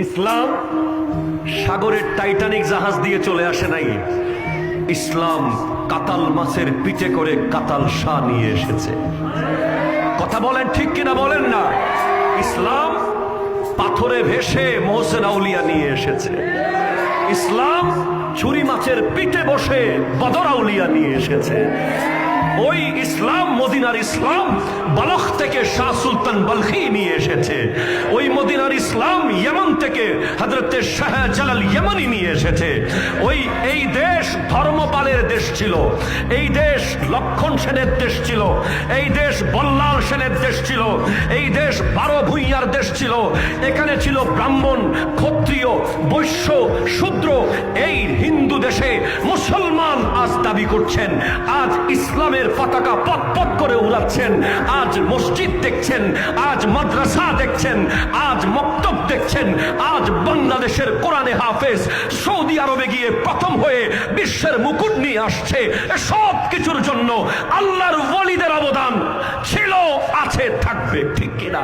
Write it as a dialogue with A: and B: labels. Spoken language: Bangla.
A: ইসলাম সাগরের টাইটানিক জাহাজ দিয়ে চলে আসে নাই। ইসলাম কাতাল মাছের পিঠে করে কাতাল শাহ নিয়ে এসেছে। কথা বলেন ঠিক কিনা বলেন না? ইসলাম পাথরে ভেসে মোহসেন আউলিয়া নিয়ে এসেছে। ইসলাম ছুরি মাছের পিঠে বসে বদর আউলিয়া নিয়ে এসেছে। ওই ইসলাম, মদিনার ইসলাম বালখ থেকে শাহ সুলতান বলখি নিয়ে এসেছে। ওই মদিনার ইসলাম ইয়েমন থেকে হযরতে শাহ জালাল ইয়েমানি নিয়ে এসেছে। এই দেশ ধর্মপালের দেশ ছিল, এই দেশ লক্ষণ সেনের দেশ ছিল, এই দেশ বল্লাল সেনের দেশ ছিল, এই দেশ 12 ভূঁইয়ার দেশ ছিল। এখানে ছিল ব্রাহ্মণ, ক্ষত্রিয়, বৈশ্য, শূদ্র। এই হিন্দু দেশে মুসলমান আজ দাবি করছেন, আজ ইসলামের পতাকা পথ পথ করে উড়াচ্ছেন। আজ মসজিদ দেখছেন, আজ মাদ্রাসা দেখছেন, আজ মক্তব দেখছেন। আজ বাংলাদেশের কোরআনে হাফেজ সৌদি আরবে গিয়ে প্রথম হয়ে বিশ্বের মুকুট নিয়ে আসছে। সব কিছুর জন্য আল্লাহর ওয়ালিদের অবদান ছিল, আছে, থাকবে। ঠিক কিনা?